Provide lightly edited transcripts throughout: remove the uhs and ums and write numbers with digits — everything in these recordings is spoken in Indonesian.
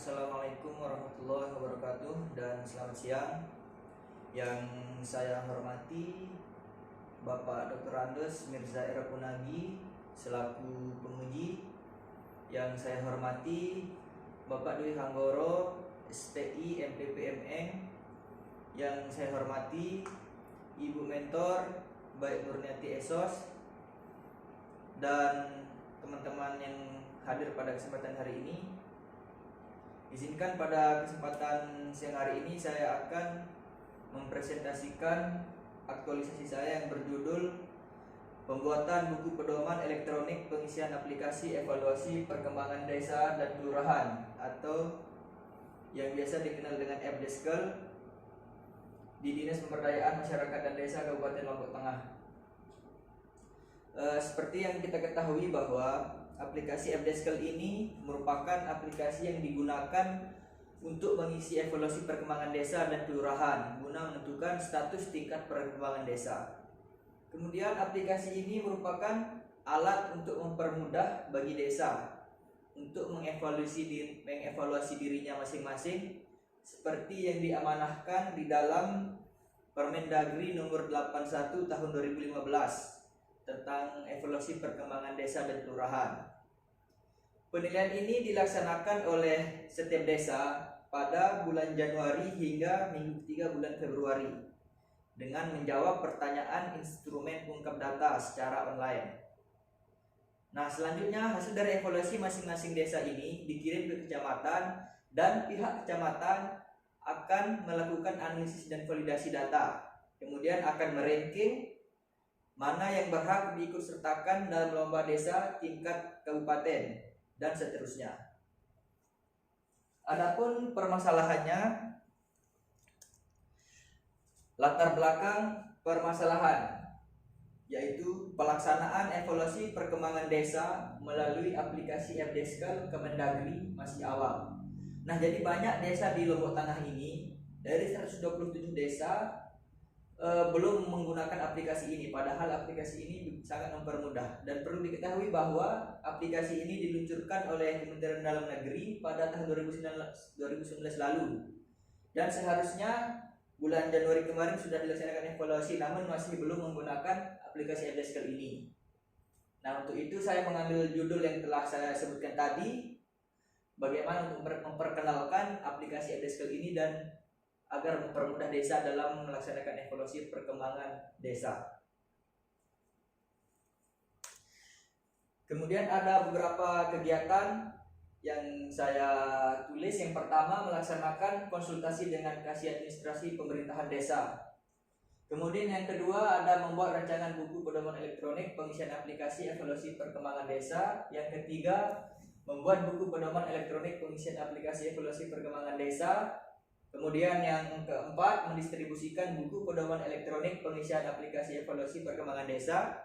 Assalamualaikum warahmatullahi wabarakatuh dan selamat siang. Yang saya hormati Bapak Dr. Andes Mirza Erapunagi selaku penguji. Yang saya hormati Bapak Dwi Hanggoro STI MPPMN. Yang saya hormati Ibu Mentor Baik Nurniati Esos dan teman-teman yang hadir pada kesempatan hari ini. Izinkan pada kesempatan siang hari ini saya akan mempresentasikan aktualisasi saya yang berjudul Pembuatan Buku Pedoman Elektronik Pengisian Aplikasi Evaluasi Perkembangan Desa dan Kelurahan atau yang biasa dikenal dengan FDeskel di Dinas Pemberdayaan Masyarakat dan Desa Kabupaten Lombok Tengah. Seperti yang kita ketahui bahwa aplikasi FDeskel ini merupakan aplikasi yang digunakan untuk mengisi evaluasi perkembangan desa dan kelurahan guna menentukan status tingkat perkembangan desa. Kemudian aplikasi ini merupakan alat untuk mempermudah bagi desa untuk mengevaluasi dirinya masing-masing seperti yang diamanahkan di dalam Permendagri nomor 81 tahun 2015 tentang evaluasi perkembangan desa dan kelurahan. Penilaian ini dilaksanakan oleh setiap desa pada bulan Januari hingga minggu ketiga bulan Februari dengan menjawab pertanyaan instrumen pengungkap data secara online. Nah, selanjutnya hasil dari evaluasi masing-masing desa ini dikirim ke kecamatan dan pihak kecamatan akan melakukan analisis dan validasi data. Kemudian akan meranking mana yang berhak diikutsertakan dalam lomba desa tingkat kabupaten dan seterusnya. Adapun permasalahannya, latar belakang permasalahan yaitu pelaksanaan evaluasi perkembangan desa melalui aplikasi FDeskel Kemendagri masih awal. Nah, jadi banyak desa di Lombok Tengah ini dari 127 desa belum menggunakan aplikasi ini, padahal aplikasi ini sangat mempermudah. Dan perlu diketahui bahwa aplikasi ini diluncurkan oleh Kementerian Dalam Negeri pada tahun 2019 lalu, dan seharusnya bulan Januari kemarin sudah dilaksanakan evaluasi, namun masih belum menggunakan aplikasi FDeskel ini. Nah, untuk itu saya mengambil judul yang telah saya sebutkan tadi, bagaimana untuk memperkenalkan aplikasi FDeskel ini dan agar mempermudah desa dalam melaksanakan evaluasi perkembangan desa. Kemudian ada beberapa kegiatan yang saya tulis. Yang pertama, melaksanakan konsultasi dengan Kasih Administrasi Pemerintahan Desa. Kemudian yang kedua, ada membuat rancangan buku pedoman elektronik pengisian aplikasi evaluasi perkembangan desa. Yang ketiga, membuat buku pedoman elektronik pengisian aplikasi evaluasi perkembangan desa. Kemudian yang keempat, mendistribusikan buku pedoman elektronik pengisian aplikasi evaluasi perkembangan desa.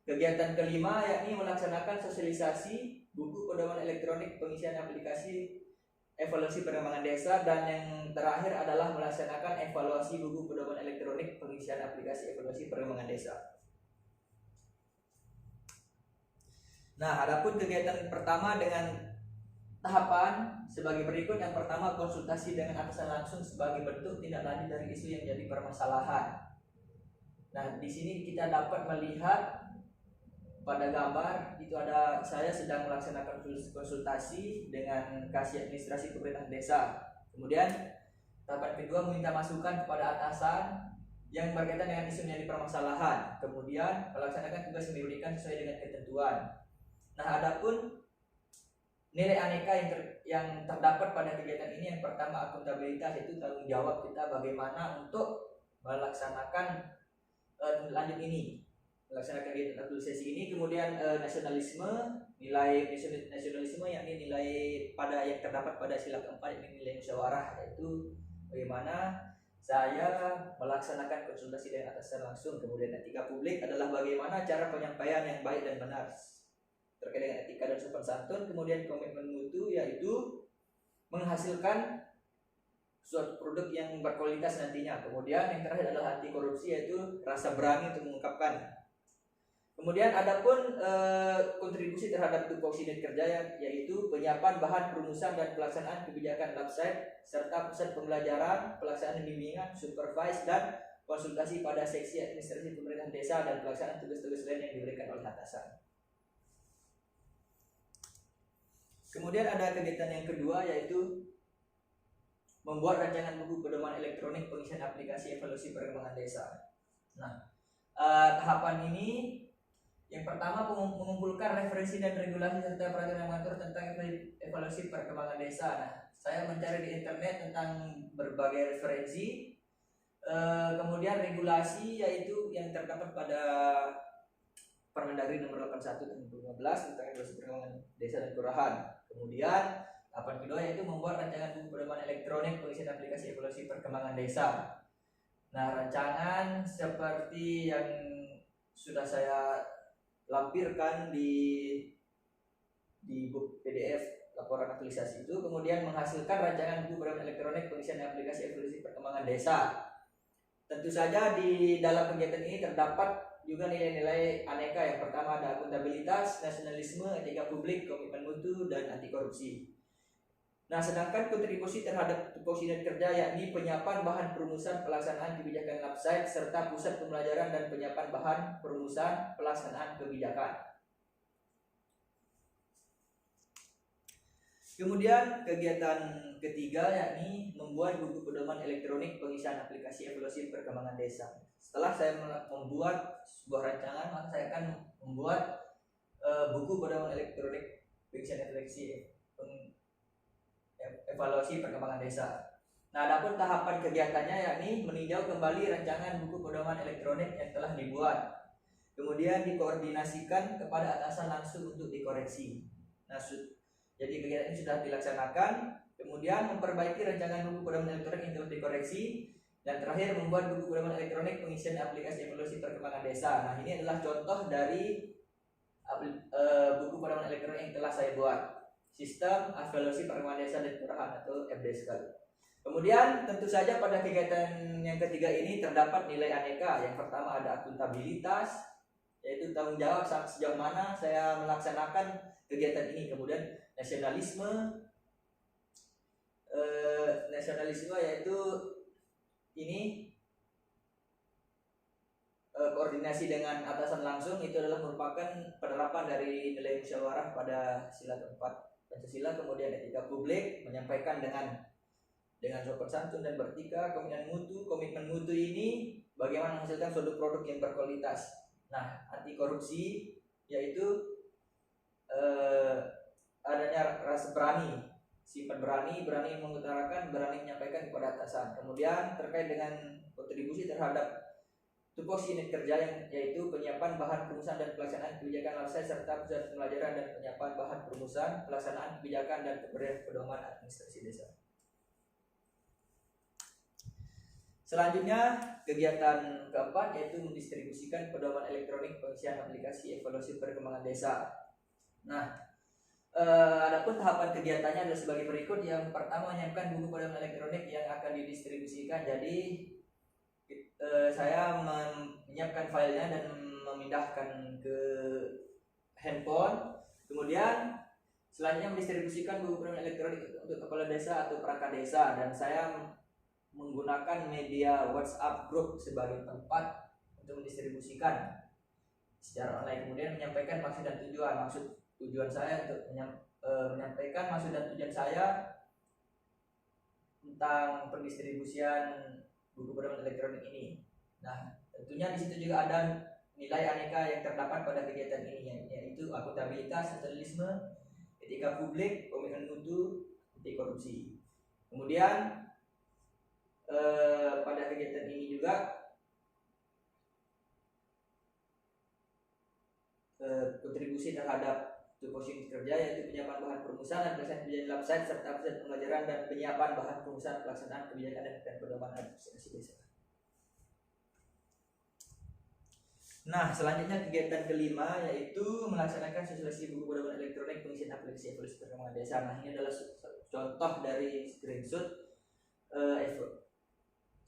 Kegiatan kelima yakni melaksanakan sosialisasi buku pedoman elektronik pengisian aplikasi evaluasi perkembangan desa. Dan yang terakhir adalah melaksanakan evaluasi buku pedoman elektronik pengisian aplikasi evaluasi perkembangan desa. Nah, adapun kegiatan pertama dengan tahapan sebagai berikut. Yang pertama, konsultasi dengan atasan langsung sebagai bentuk tindak lanjut dari isu yang jadi permasalahan. Nah, di sini kita dapat melihat pada gambar itu ada saya sedang melaksanakan konsultasi dengan Kasih Administrasi Pemerintahan Desa. Kemudian tahapan kedua, meminta masukan kepada atasan yang berkaitan dengan isu yang jadi permasalahan. Kemudian melaksanakan tugas yang diberikan sesuai dengan ketentuan. Nah, adapun nilai aneka yang terdapat pada kegiatan ini, yang pertama akuntabilitas, yaitu tanggung jawab kita bagaimana untuk melaksanakan lanjut ini, melaksanakan kegiatan aktualisasi ini. Kemudian nasionalisme, nilai nasionalisme yakni nilai pada yang terdapat pada sila keempat, yakni nilai musyawarah, yaitu bagaimana saya melaksanakan konsultasi dengan atasan langsung. Kemudian etika publik adalah bagaimana cara penyampaian yang baik dan benar terkait dengan etika dan sopan santun. Kemudian komitmen mutu, yaitu menghasilkan suatu produk yang berkualitas nantinya. Kemudian yang terakhir adalah anti korupsi, yaitu rasa berani untuk mengungkapkan. Kemudian adapun kontribusi terhadap tupoksi unit kerja yaitu penyiapan bahan perumusan dan pelaksanaan kebijakan LabSite serta pusat pembelajaran, pelaksanaan bimbingan, supervise dan konsultasi pada seksi administrasi pemerintahan desa dan pelaksanaan tugas-tugas lain yang diberikan oleh atasan. Kemudian ada kegiatan yang kedua yaitu membuat rancangan buku pedoman elektronik pengisian aplikasi evaluasi perkembangan desa. Nah, tahapan ini yang pertama mengumpulkan referensi dan regulasi serta peraturan yang mengatur tentang evaluasi perkembangan desa. Nah, saya mencari di internet tentang berbagai referensi, kemudian regulasi yaitu yang terdapat pada Permendagri nomor 81 tahun 2015 tentang evaluasi perkembangan desa dan kelurahan. Kemudian tahapan kedua yaitu membuat rancangan buku pedoman elektronik pengisian aplikasi evaluasi perkembangan desa. Nah, rancangan seperti yang sudah saya lampirkan di buku PDF laporan aktualisasi itu, kemudian menghasilkan rancangan buku pedoman elektronik pengisian aplikasi evaluasi perkembangan desa. Tentu saja di dalam kegiatan ini terdapat juga nilai-nilai aneka. Yang pertama ada akuntabilitas, nasionalisme, etika publik, komitmen mutu, dan anti korupsi. Nah, sedangkan kontribusi terhadap tupoksi unit kerja yakni penyiapan bahan perumusan pelaksanaan kebijakan LabSite serta pusat pembelajaran dan penyiapan bahan perumusan pelaksanaan kebijakan. Kemudian kegiatan ketiga yakni membuat buku pedoman elektronik pengisian aplikasi evaluasi perkembangan desa. Setelah saya membuat sebuah rancangan, maka saya akan membuat buku pedoman elektronik pengisian aplikasi evaluasi perkembangan desa. Nah, adapun tahapan kegiatannya yakni meninjau kembali rancangan buku pedoman elektronik yang telah dibuat, kemudian dikoordinasikan kepada atasan langsung untuk dikoreksi. Nah, jadi kegiatan ini sudah dilaksanakan, kemudian memperbaiki rancangan buku pedoman elektronik yang telah dikoreksi, dan terakhir membuat buku pedoman elektronik pengisian aplikasi evaluasi perkembangan desa. Nah, ini adalah contoh dari buku pedoman elektronik yang telah saya buat. Sistem evaluasi perkembangan desa dan kelurahan atau FDSK. Kemudian tentu saja pada kegiatan yang ketiga ini terdapat nilai aneka. Yang pertama ada akuntabilitas, yaitu tanggung jawab sejauh mana saya melaksanakan kegiatan ini. Kemudian nasionalisme yaitu ini koordinasi dengan atasan langsung, itu adalah merupakan penerapan dari nilai musyawarah pada sila keempat Pancasila. Kemudian etika publik, menyampaikan dengan sopan santun dan beretika. Komitmen mutu ini bagaimana menghasilkan suatu produk yang berkualitas. Nah, anti korupsi yaitu adanya rasa berani, sifat berani mengutarakan, berani menyampaikan kepada atasan. Kemudian terkait dengan kontribusi terhadap tupoksi unit kerja yaitu penyiapan bahan perumusan dan pelaksanaan kebijakan LabSite serta pusat pembelajaran dan penyiapan bahan perumusan, pelaksanaan kebijakan dan pemberian pedoman administrasi desa. Selanjutnya kegiatan keempat yaitu mendistribusikan pedoman elektronik pengisian aplikasi evaluasi perkembangan desa. Nah, adapun tahapan kegiatannya adalah sebagai berikut. Yang pertama, menyiapkan buku pedoman elektronik yang akan didistribusikan. Jadi saya menyiapkan filenya dan memindahkan ke handphone. Kemudian selanjutnya mendistribusikan buku pedoman elektronik untuk kepala desa atau perangkat desa, dan saya menggunakan media WhatsApp group sebagai tempat untuk mendistribusikan secara online. Kemudian menyampaikan maksud dan tujuan saya untuk menyampaikan maksud dan tujuan saya tentang pendistribusian buku pedoman elektronik ini. Nah, tentunya di situ juga ada nilai aneka yang terdapat pada kegiatan ini, yaitu akuntabilitas, nasionalisme, etika publik, komitmen mutu, anti korupsi. Kemudian pada kegiatan ini juga kontribusi terhadap tupoksi kerja yaitu penyiapan bahan perumusan dan pelaksanaan kebijakan LabSite serta pusat pembelajaran dan penyiapan bahan perumusan pelaksanaan kebijakan dan pedoman administrasi desa. Nah, selanjutnya kegiatan kelima yaitu melaksanakan sosialisasi buku pedoman elektronik pengisian aplikasi evaluasi perkembangan desa. Nah, ini adalah contoh dari screenshot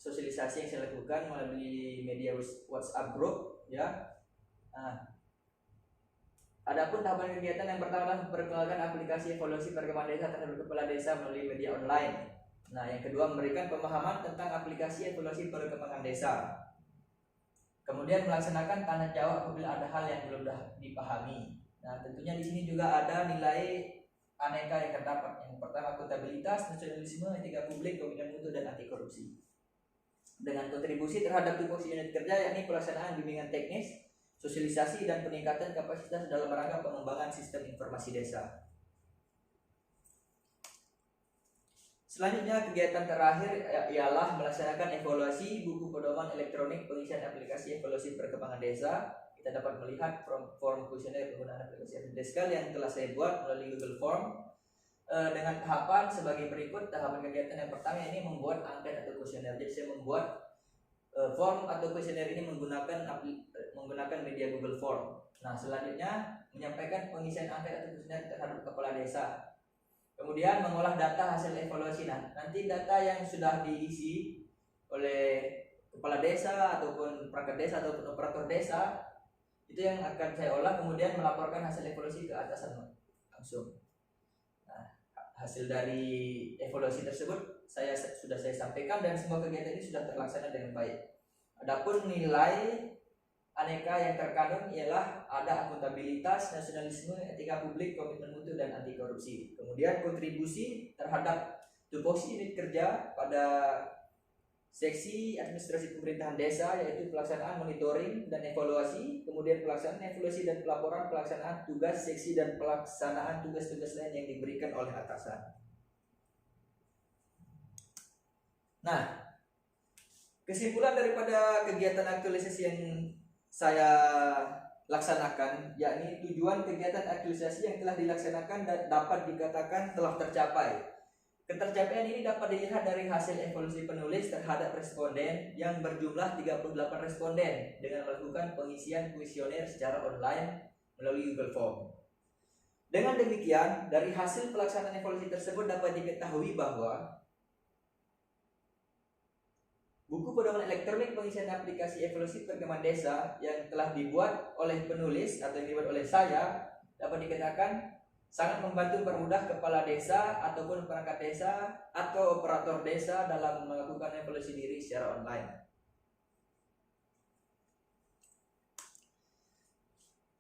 sosialisasi yang saya lakukan melalui media WhatsApp group ya. Nah, Adapun tahapan kegiatan yang pertama adalah perkenalkan aplikasi evaluasi perkembangan desa terhadap kepala desa melalui media online. Nah, yang kedua memberikan pemahaman tentang aplikasi evaluasi perkembangan desa. Kemudian melaksanakan tanya jawab apabila ada hal yang belum dipahami. Nah, tentunya di sini juga ada nilai aneka yang terdapat. Yang pertama akuntabilitas, nasionalisme, etika publik, komitmen mutu dan anti korupsi. Dengan kontribusi terhadap tupoksi unit kerja yakni pelaksanaan bimbingan teknis, sosialisasi dan peningkatan kapasitas dalam rangka pengembangan sistem informasi desa. Selanjutnya kegiatan terakhir ialah melaksanakan evaluasi buku pedoman elektronik pengisian aplikasi evaluasi perkembangan desa. Kita dapat melihat form kuesioner penggunaan aplikasi Deskal yang telah saya buat melalui Google Form dengan tahapan sebagai berikut. Tahapan kegiatan yang pertama ini membuat angket atau kuesioner. Jadi saya membuat form atau kuesioner ini menggunakan media Google Form. Nah, selanjutnya menyampaikan pengisian angket atau kuesioner terhadap kepala desa. Kemudian mengolah data hasil evaluasi. Nah, nanti data yang sudah diisi oleh kepala desa ataupun perangkat desa ataupun operator desa itu yang akan saya olah, kemudian melaporkan hasil evaluasi ke atasan langsung. Nah, hasil dari evaluasi tersebut sudah saya sampaikan dan semua kegiatan ini sudah terlaksana dengan baik. Adapun nilai aneka yang terkandung ialah ada akuntabilitas, nasionalisme, etika publik, komitmen mutu dan anti korupsi. Kemudian kontribusi terhadap tupoksi unit kerja pada seksi administrasi pemerintahan desa yaitu pelaksanaan monitoring dan evaluasi, kemudian pelaksanaan evaluasi dan pelaporan pelaksanaan tugas seksi dan pelaksanaan tugas-tugas lain yang diberikan oleh atasan. Nah, kesimpulan daripada kegiatan aktualisasi yang saya laksanakan yakni tujuan kegiatan aktualisasi yang telah dilaksanakan dapat dikatakan telah tercapai. Ketercapaian ini dapat dilihat dari hasil evaluasi penulis terhadap responden yang berjumlah 38 responden dengan melakukan pengisian kuesioner secara online melalui Google Form. Dengan demikian, dari hasil pelaksanaan evaluasi tersebut dapat diketahui bahwa buku pedoman elektronik pengisian aplikasi evaluasi perkembangan desa yang telah dibuat oleh penulis atau yang dibuat oleh saya dapat dikatakan sangat membantu mempermudah kepala desa ataupun perangkat desa atau operator desa dalam melakukan evaluasi diri secara online.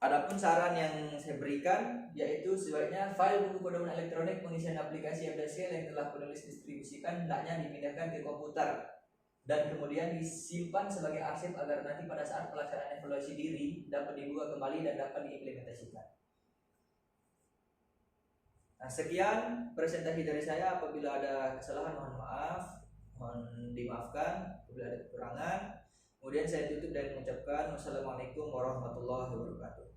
Adapun saran yang saya berikan yaitu sebaiknya file buku pedoman elektronik pengisian aplikasi FDSL yang telah penulis distribusikan hendaknya dipindahkan ke komputer dan kemudian disimpan sebagai arsip agar nanti pada saat pelaksanaan evaluasi diri dapat dibuka kembali dan dapat diimplementasikan. Nah, sekian presentasi dari saya. Apabila ada kesalahan mohon maaf, mohon dimaafkan apabila ada kekurangan. Kemudian saya tutup dan mengucapkan wassalamualaikum warahmatullahi wabarakatuh.